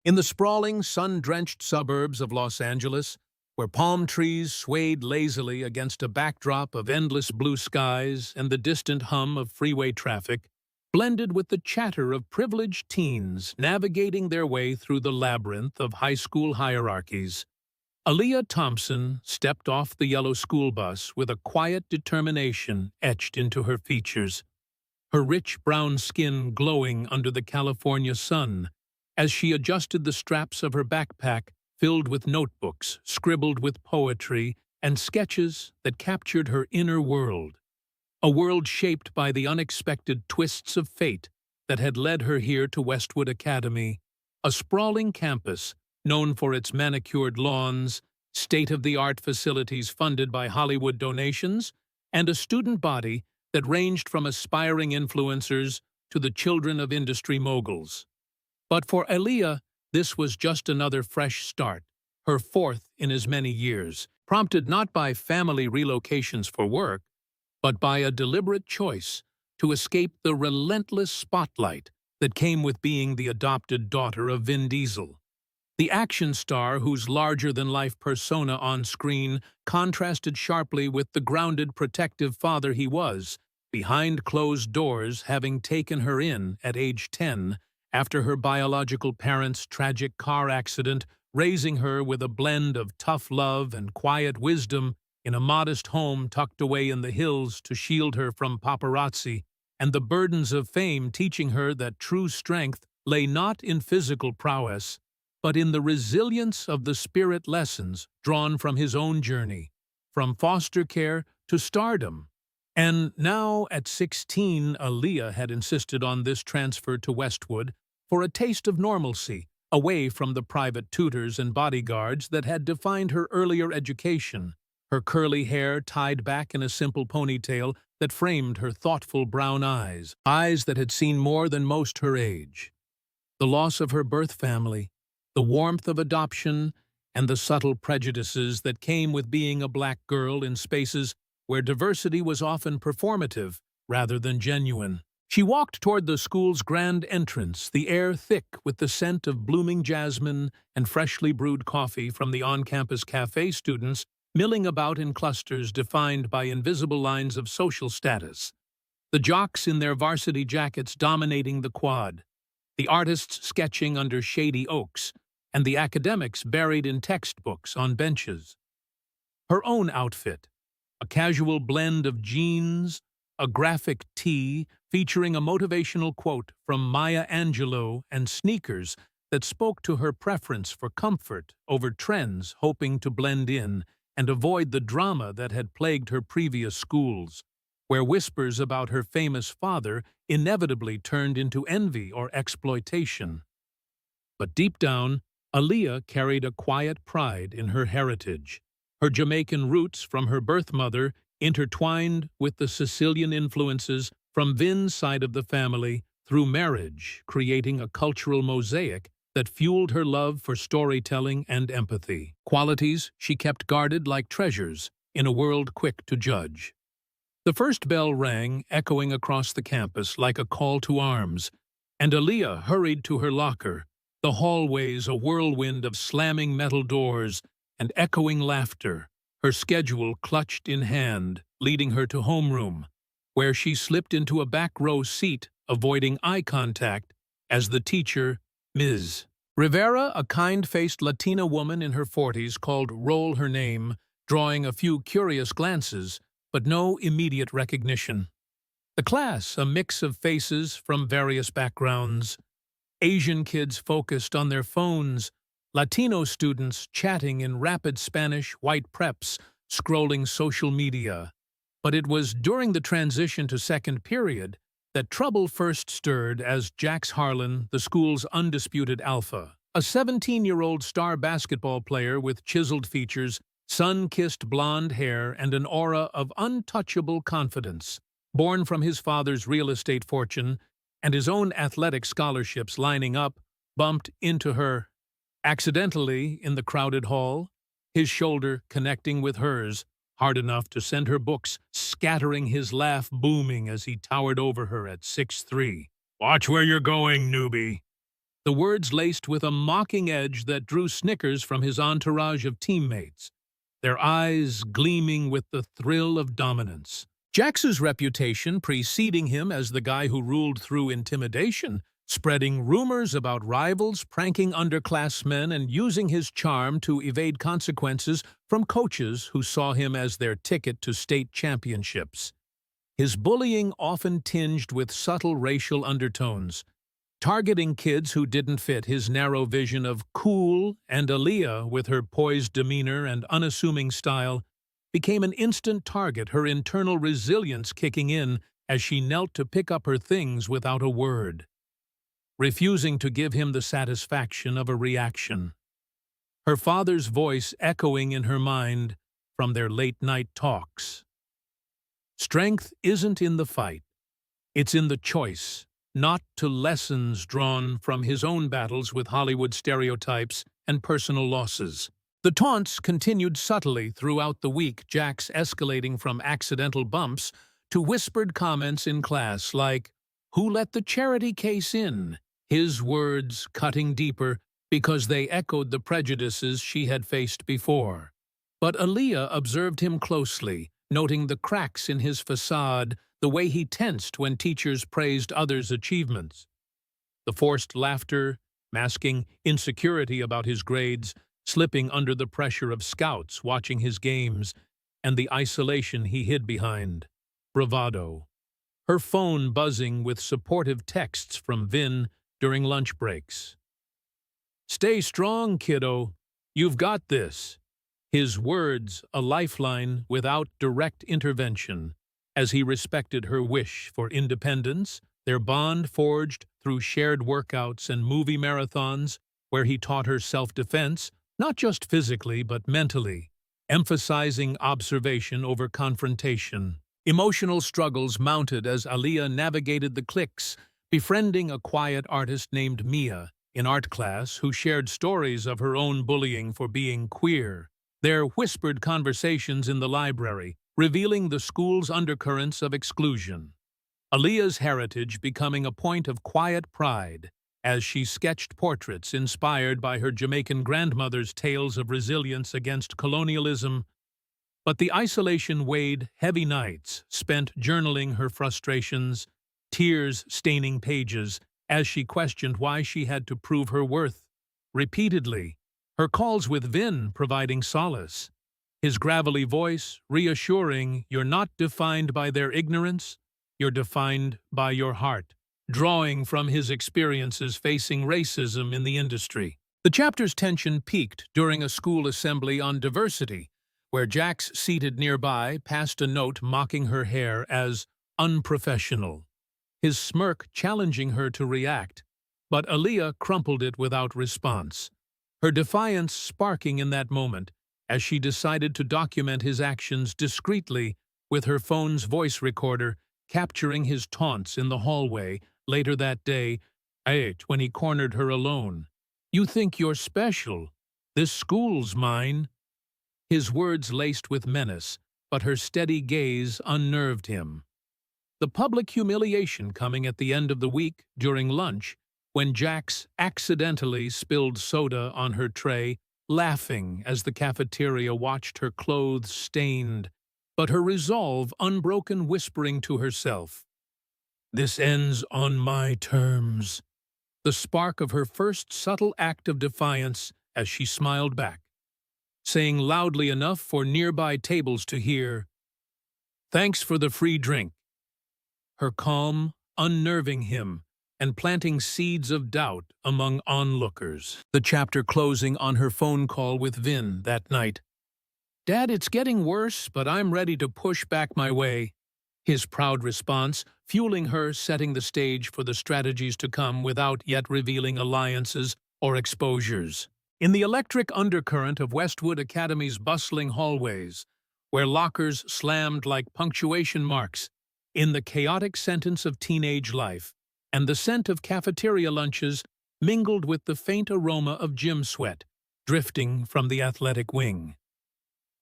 In the sprawling, sun-drenched suburbs of Los Angeles, where palm trees swayed lazily against a backdrop of endless blue skies and the distant hum of freeway traffic, blended with the chatter of privileged teens navigating their way through the labyrinth of high school hierarchies, Aaliyah Thompson stepped off the yellow school bus with a quiet determination etched into her features, her rich brown skin glowing under the California sun as she adjusted the straps of her backpack filled with notebooks scribbled with poetry and sketches that captured her inner world, a world shaped by the unexpected twists of fate that had led her here to Westwood Academy, a sprawling campus known for its manicured lawns, state-of-the-art facilities funded by Hollywood donations, and a student body that ranged from aspiring influencers to the children of industry moguls. But for Aaliyah, this was just another fresh start, her fourth in as many years, prompted not by family relocations for work, but by a deliberate choice to escape the relentless spotlight that came with being the adopted daughter of Vin Diesel, the action star whose larger-than-life persona on screen contrasted sharply with the grounded, protective father he was, behind closed doors, having taken her in at age 10 after her biological parents' tragic car accident, raising her with a blend of tough love and quiet wisdom in a modest home tucked away in the hills to shield her from paparazzi, and the burdens of fame teaching her that true strength lay not in physical prowess, but in the resilience of the spirit lessons drawn from his own journey, from foster care to stardom. And now, at 16, Aaliyah had insisted on this transfer to Westwood for a taste of normalcy, away from the private tutors and bodyguards that had defined her earlier education, her curly hair tied back in a simple ponytail that framed her thoughtful brown eyes that had seen more than most her age. The loss of her birth family, the warmth of adoption, and the subtle prejudices that came with being a black girl in spaces where diversity was often performative rather than genuine. She walked toward the school's grand entrance, the air thick with the scent of blooming jasmine and freshly brewed coffee from the on-campus cafe students milling about in clusters defined by invisible lines of social status. The jocks in their varsity jackets dominating the quad, the artists sketching under shady oaks, and the academics buried in textbooks on benches. Her own outfit, a casual blend of jeans, a graphic tee featuring a motivational quote from Maya Angelou, and sneakers that spoke to her preference for comfort over trends, hoping to blend in and avoid the drama that had plagued her previous schools, where whispers about her famous father inevitably turned into envy or exploitation. But deep down, Aaliyah carried a quiet pride in her heritage, her Jamaican roots from her birth mother intertwined with the Sicilian influences from Vin's side of the family through marriage, creating a cultural mosaic that fueled her love for storytelling and empathy, qualities she kept guarded like treasures in a world quick to judge. The first bell rang, echoing across the campus like a call to arms, and Aaliyah hurried to her locker, the hallways a whirlwind of slamming metal doors and echoing laughter, her schedule clutched in hand, leading her to homeroom, where she slipped into a back-row seat, avoiding eye contact, as the teacher, Ms. Rivera, a kind-faced Latina woman in her 40s, called roll her name, drawing a few curious glances, but no immediate recognition. The class, a mix of faces from various backgrounds, Asian kids focused on their phones, Latino students chatting in rapid Spanish, white preps, scrolling social media. But it was during the transition to second period that trouble first stirred as Jax Harlan, the school's undisputed alpha, a 17-year-old star basketball player with chiseled features, sun-kissed blonde hair, and an aura of untouchable confidence, born from his father's real estate fortune and his own athletic scholarships lining up, bumped into her accidentally in the crowded hall, his shoulder connecting with hers, hard enough to send her books scattering, his laugh booming as he towered over her at 6'3". "Watch where you're going, newbie." the words laced with a mocking edge that drew snickers from his entourage of teammates, their eyes gleaming with the thrill of dominance. Jax's reputation preceding him as the guy who ruled through intimidation, spreading rumors about rivals, pranking underclassmen, and using his charm to evade consequences from coaches who saw him as their ticket to state championships. His bullying often tinged with subtle racial undertones, targeting kids who didn't fit his narrow vision of cool, and Aaliyah, with her poised demeanor and unassuming style, became an instant target, her internal resilience kicking in as she knelt to pick up her things without a word, refusing to give him the satisfaction of a reaction. Her father's voice echoing in her mind from their late-night talks. Strength isn't in the fight, it's in the choice, not to lessons drawn from his own battles with Hollywood stereotypes and personal losses. The taunts continued subtly throughout the week, Jax escalating from accidental bumps to whispered comments in class like, "Who let the charity case in?" His words cutting deeper because they echoed the prejudices she had faced before. But Aaliyah observed him closely, noting the cracks in his facade, the way he tensed when teachers praised others' achievements. The forced laughter, masking insecurity about his grades, slipping under the pressure of scouts watching his games, and the isolation he hid behind. Bravado. Her phone buzzing with supportive texts from Vin during lunch breaks. "Stay strong, kiddo. You've got this." His words a lifeline without direct intervention, as he respected her wish for independence, their bond forged through shared workouts and movie marathons where he taught her self-defense, not just physically but mentally, emphasizing observation over confrontation. Emotional struggles mounted as Aaliyah navigated the cliques, befriending a quiet artist named Mia in art class who shared stories of her own bullying for being queer. Their whispered conversations in the library, revealing the school's undercurrents of exclusion. Aaliyah's heritage becoming a point of quiet pride as she sketched portraits inspired by her Jamaican grandmother's tales of resilience against colonialism. But the isolation weighed heavy nights spent journaling her frustrations, tears staining pages as she questioned why she had to prove her worth. Repeatedly, her calls with Vin providing solace, his gravelly voice reassuring, "You're not defined by their ignorance, you're defined by your heart," drawing from his experiences facing racism in the industry. The chapter's tension peaked during a school assembly on diversity, where Jax, seated nearby, passed a note mocking her hair as unprofessional, his smirk challenging her to react, but Aaliyah crumpled it without response, her defiance sparking in that moment as she decided to document his actions discreetly with her phone's voice recorder, capturing his taunts in the hallway later that day, when he cornered her alone. "You think you're special. This school's mine." His words laced with menace, but her steady gaze unnerved him. The public humiliation coming at the end of the week during lunch, when Jax accidentally spilled soda on her tray, laughing as the cafeteria watched her clothes stained, but her resolve unbroken, whispering to herself, "This ends on my terms." The spark of her first subtle act of defiance as she smiled back, saying loudly enough for nearby tables to hear, "Thanks for the free drink." Her calm, unnerving him, and planting seeds of doubt among onlookers. The chapter closing on her phone call with Vin that night. "Dad, it's getting worse, but I'm ready to push back my way." His proud response, fueling her, setting the stage for the strategies to come without yet revealing alliances or exposures. In the electric undercurrent of Westwood Academy's bustling hallways, where lockers slammed like punctuation marks, in the chaotic sentence of teenage life, and the scent of cafeteria lunches mingled with the faint aroma of gym sweat drifting from the athletic wing.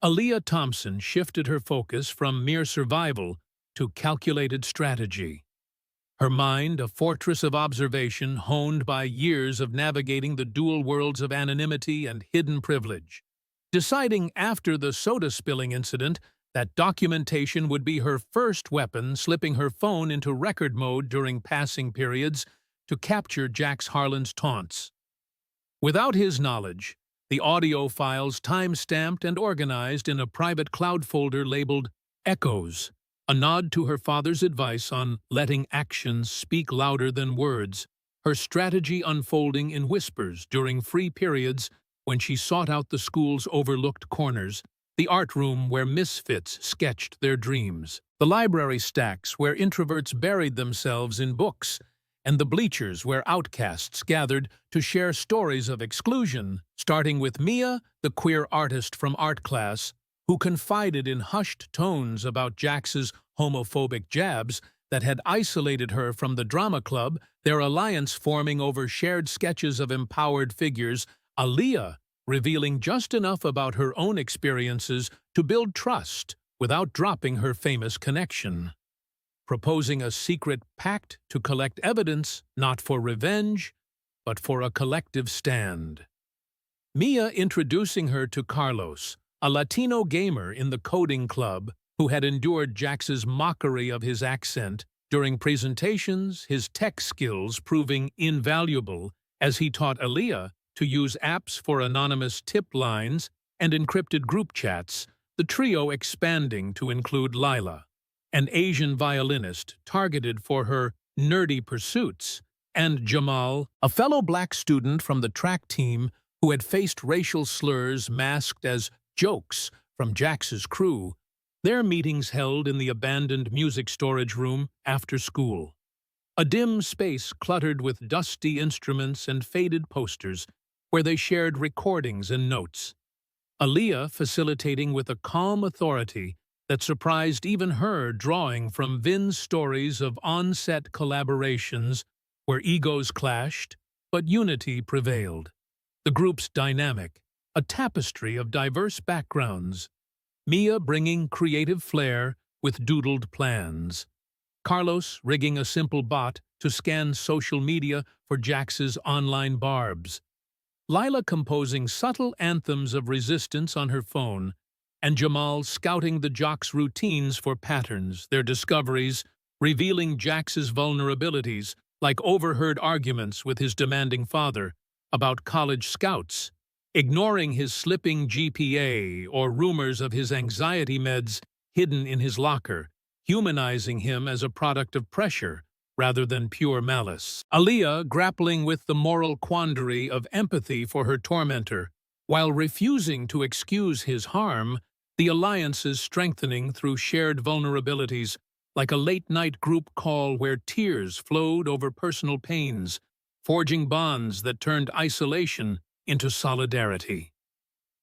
Aaliyah Thompson shifted her focus from mere survival to calculated strategy. her mind a fortress of observation honed by years of navigating the dual worlds of anonymity and hidden privilege. Deciding after the soda-spilling incident that documentation would be her first weapon, slipping her phone into record mode during passing periods to capture Jax Harlan's taunts. Without his knowledge, the audio files time-stamped and organized in a private cloud folder labeled Echoes, a nod to her father's advice on letting actions speak louder than words, her strategy unfolding in whispers during free periods when she sought out the school's overlooked corners, the art room where misfits sketched their dreams, the library stacks where introverts buried themselves in books, and the bleachers where outcasts gathered to share stories of exclusion, starting with Mia, the queer artist from art class, who confided in hushed tones about Jax's homophobic jabs that had isolated her from the drama club, their alliance forming over shared sketches of empowered figures, Aaliyah revealing just enough about her own experiences to build trust without dropping her famous connection, proposing a secret pact to collect evidence not for revenge, but for a collective stand. Mia introducing her to Carlos, a Latino gamer in the coding club who had endured Jax's mockery of his accent during presentations, his tech skills proving invaluable as he taught Aaliyah to use apps for anonymous tip lines and encrypted group chats, the trio expanding to include Lila, an Asian violinist targeted for her nerdy pursuits, and Jamal, a fellow black student from the track team who had faced racial slurs masked as jokes from Jax's crew, their meetings held in the abandoned music storage room after school. A dim space cluttered with dusty instruments and faded posters where they shared recordings and notes. Aaliyah facilitating with a calm authority that surprised even her, drawing from Vin's stories of on-set collaborations where egos clashed, but unity prevailed. The group's dynamic, a tapestry of diverse backgrounds, Mia bringing creative flair with doodled plans, Carlos rigging a simple bot to scan social media for Jax's online barbs, Lila composing subtle anthems of resistance on her phone, and Jamal scouting the jocks' routines for patterns, their discoveries revealing Jax's vulnerabilities, like overheard arguments with his demanding father about college scouts, ignoring his slipping GPA or rumors of his anxiety meds hidden in his locker, humanizing him as a product of pressure rather than pure malice. Aaliyah grappling with the moral quandary of empathy for her tormentor, while refusing to excuse his harm, the alliances strengthening through shared vulnerabilities, like a late-night group call where tears flowed over personal pains, forging bonds that turned isolation into solidarity.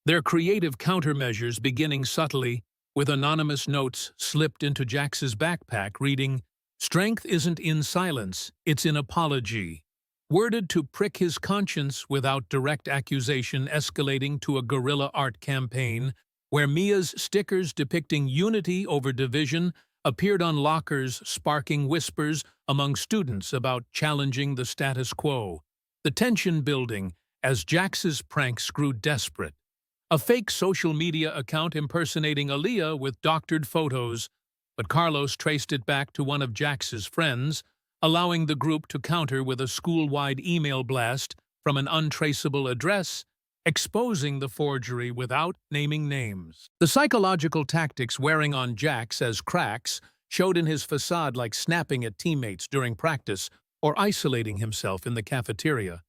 Their creative countermeasures beginning subtly, with anonymous notes slipped into Jax's backpack reading, "Strength isn't in silence, it's in apology," worded to prick his conscience without direct accusation, escalating to a guerrilla art campaign where Mia's stickers depicting unity over division appeared on lockers, sparking whispers among students about challenging the status quo, the tension building as Jax's pranks grew desperate. A fake social media account impersonating Aaliyah with doctored photos, but Carlos traced it back to one of Jax's friends, allowing the group to counter with a school-wide email blast from an untraceable address, exposing the forgery without naming names. The psychological tactics wearing on Jax as cracks showed in his facade, like snapping at teammates during practice or isolating himself in the cafeteria.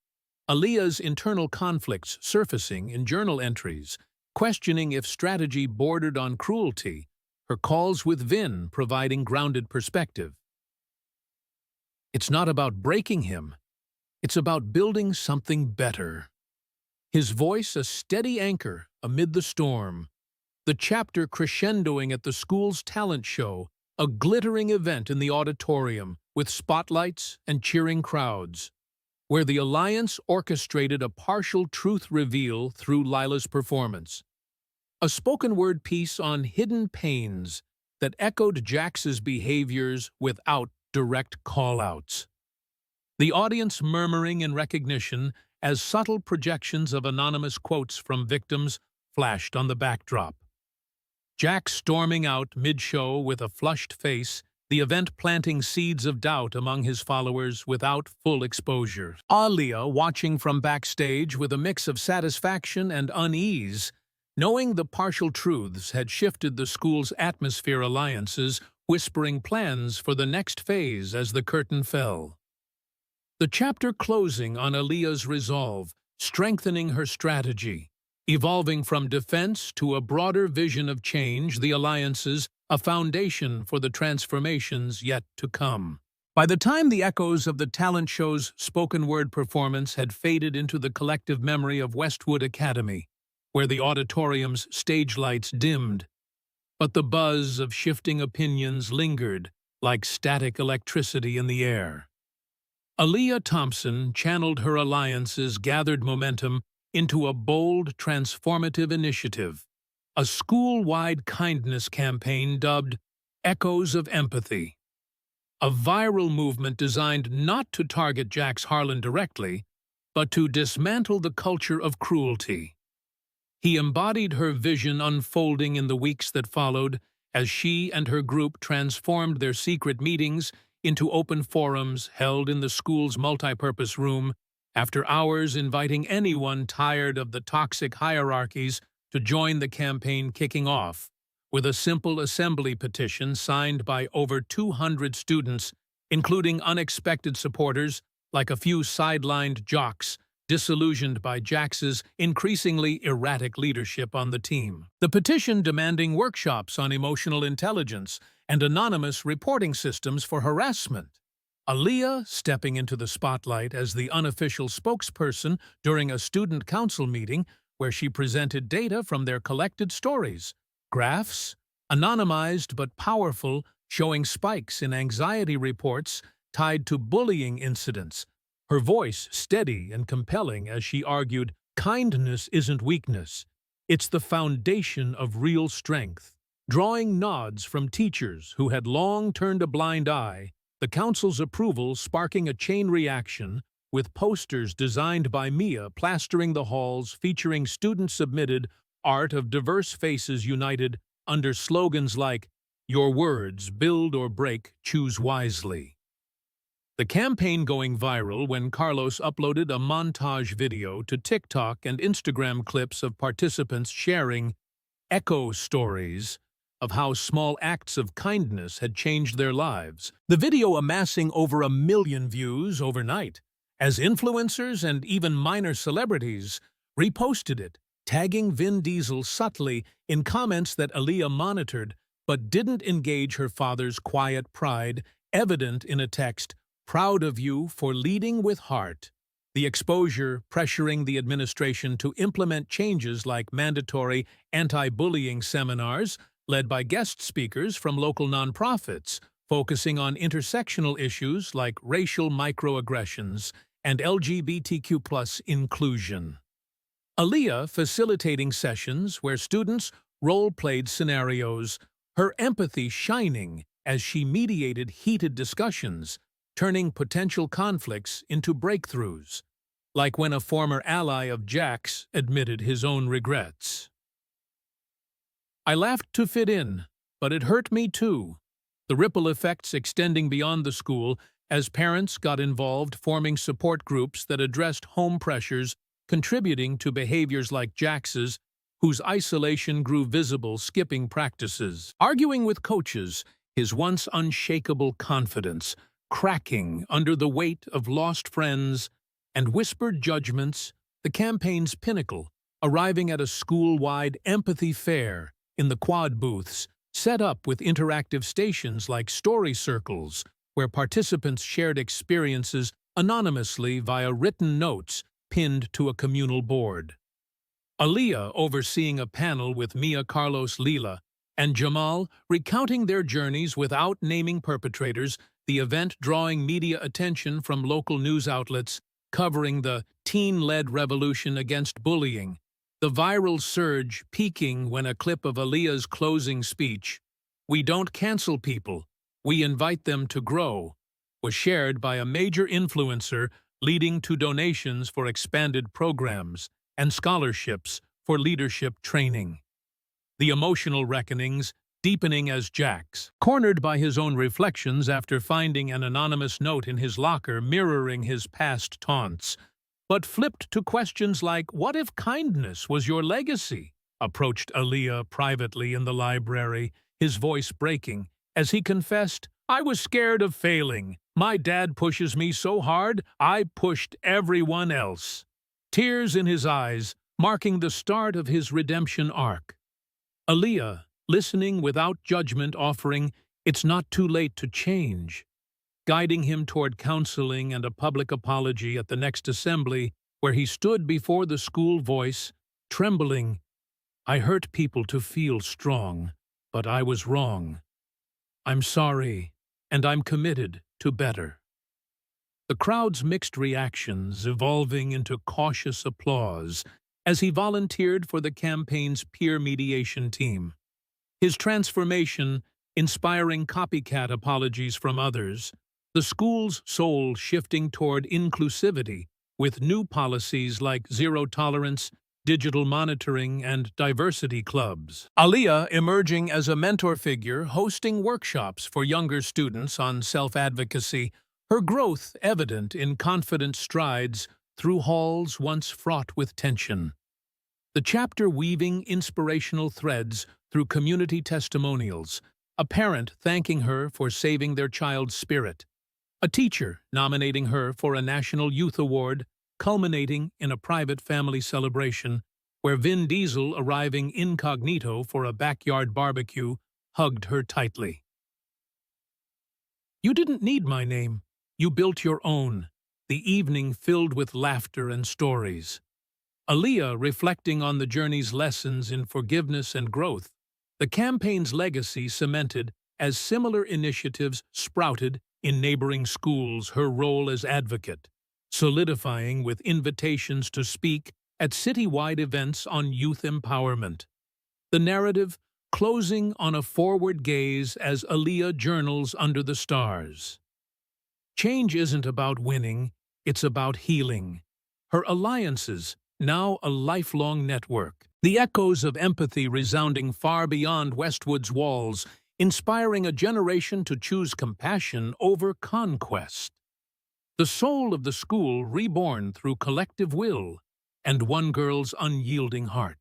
Aaliyah's internal conflicts surfacing in journal entries, questioning if strategy bordered on cruelty, her calls with Vin providing grounded perspective. It's not about breaking him, it's about building something better. His voice a steady anchor amid the storm, the chapter crescendoing at the school's talent show, a glittering event in the auditorium with spotlights and cheering crowds, where the Alliance orchestrated a partial truth reveal through Lila's performance. A spoken-word piece on hidden pains that echoed Jax's behaviors without direct call-outs. The audience murmuring in recognition as subtle projections of anonymous quotes from victims flashed on the backdrop. Jack storming out mid-show with a flushed face, the event planting seeds of doubt among his followers without full exposure. Aaliyah watching from backstage with a mix of satisfaction and unease, knowing the partial truths had shifted the school's atmosphere, alliances whispering plans for the next phase as the curtain fell. The chapter closing on Aaliyah's resolve, strengthening her strategy, evolving from defense to a broader vision of change, the alliances, a foundation for the transformations yet to come. By the time the echoes of the talent show's spoken-word performance had faded into the collective memory of Westwood Academy, where the auditorium's stage lights dimmed, but the buzz of shifting opinions lingered like static electricity in the air. Aaliyah Thompson channeled her alliances, gathered momentum into a bold, transformative initiative, a school-wide kindness campaign dubbed Echoes of Empathy, a viral movement designed not to target Jax Harlan directly, but to dismantle the culture of cruelty. He embodied her vision unfolding in the weeks that followed as she and her group transformed their secret meetings into open forums held in the school's multipurpose room, after hours inviting anyone tired of the toxic hierarchies to join the campaign, kicking off with a simple assembly petition signed by over 200 students, including unexpected supporters like a few sidelined jocks disillusioned by Jax's increasingly erratic leadership on the team. The petition demanding workshops on emotional intelligence and anonymous reporting systems for harassment. Aaliyah stepping into the spotlight as the unofficial spokesperson during a student council meeting where she presented data from their collected stories, graphs, anonymized but powerful, showing spikes in anxiety reports tied to bullying incidents, her voice steady and compelling as she argued, kindness isn't weakness, it's the foundation of real strength. Drawing nods from teachers who had long turned a blind eye, the council's approval sparking a chain reaction, with posters designed by Mia plastering the halls featuring student-submitted art of diverse faces united under slogans like, "Your words, build or break, choose wisely." The campaign going viral when Carlos uploaded a montage video to TikTok and Instagram, clips of participants sharing echo stories of how small acts of kindness had changed their lives. The video amassing over 1 million views overnight, as influencers and even minor celebrities reposted it, tagging Vin Diesel subtly in comments that Aaliyah monitored but didn't engage her father's quiet pride, evident in a text, "Proud of you for leading with heart." The exposure pressuring the administration to implement changes like mandatory anti-bullying seminars led by guest speakers from local nonprofits, focusing on intersectional issues like racial microaggressions and LGBTQ+ inclusion. Aaliyah facilitating sessions where students role-played scenarios, her empathy shining as she mediated heated discussions, turning potential conflicts into breakthroughs, like when a former ally of Jack's admitted his own regrets. "I laughed to fit in, but it hurt me too." The ripple effects extending beyond the school as parents got involved, forming support groups that addressed home pressures, contributing to behaviors like Jax's, whose isolation grew visible, skipping practices, arguing with coaches, his once unshakable confidence cracking under the weight of lost friends and whispered judgments, the campaign's pinnacle, arriving at a school-wide empathy fair in the quad booths, set up with interactive stations like story circles, where participants shared experiences anonymously via written notes pinned to a communal board. Aaliyah overseeing a panel with Mia, Carlos, Leela, and Jamal recounting their journeys without naming perpetrators, the event drawing media attention from local news outlets covering the teen-led revolution against bullying, the viral surge peaking when a clip of Aaliyah's closing speech, "We don't cancel people, we invite them to grow," was shared by a major influencer, leading to donations for expanded programs and scholarships for leadership training. The emotional reckonings deepening as Jack's, cornered by his own reflections after finding an anonymous note in his locker mirroring his past taunts, but flipped to questions like, "What if kindness was your legacy?" Approached Aaliyah privately in the library, his voice breaking, as he confessed, "I was scared of failing. My dad pushes me so hard, I pushed everyone else." Tears in his eyes, marking the start of his redemption arc. Aaliyah, listening without judgment, offering, "It's not too late to change," guiding him toward counseling and a public apology at the next assembly, where he stood before the school voice, trembling, "I hurt people to feel strong, but I was wrong. I'm sorry, and I'm committed to better." The crowd's mixed reactions evolving into cautious applause as he volunteered for the campaign's peer mediation team. His transformation inspiring copycat apologies from others, the school's soul shifting toward inclusivity with new policies like zero tolerance, digital monitoring, and diversity clubs. Aaliyah emerging as a mentor figure, hosting workshops for younger students on self-advocacy, her growth evident in confident strides through halls once fraught with tension. The chapter weaving inspirational threads through community testimonials, a parent thanking her for saving their child's spirit, a teacher nominating her for a National Youth Award, culminating in a private family celebration where Vin Diesel, arriving incognito for a backyard barbecue, hugged her tightly. "You didn't need my name. You built your own." The evening filled with laughter and stories. Aaliyah reflecting on the journey's lessons in forgiveness and growth, the campaign's legacy cemented as similar initiatives sprouted in neighboring schools, her role as advocate, solidifying with invitations to speak at citywide events on youth empowerment. The narrative closing on a forward gaze as Aaliyah journals under the stars. Change isn't about winning, it's about healing. Her alliances, now a lifelong network. The echoes of empathy resounding far beyond Westwood's walls, inspiring a generation to choose compassion over conquest. The soul of the school reborn through collective will and one girl's unyielding heart.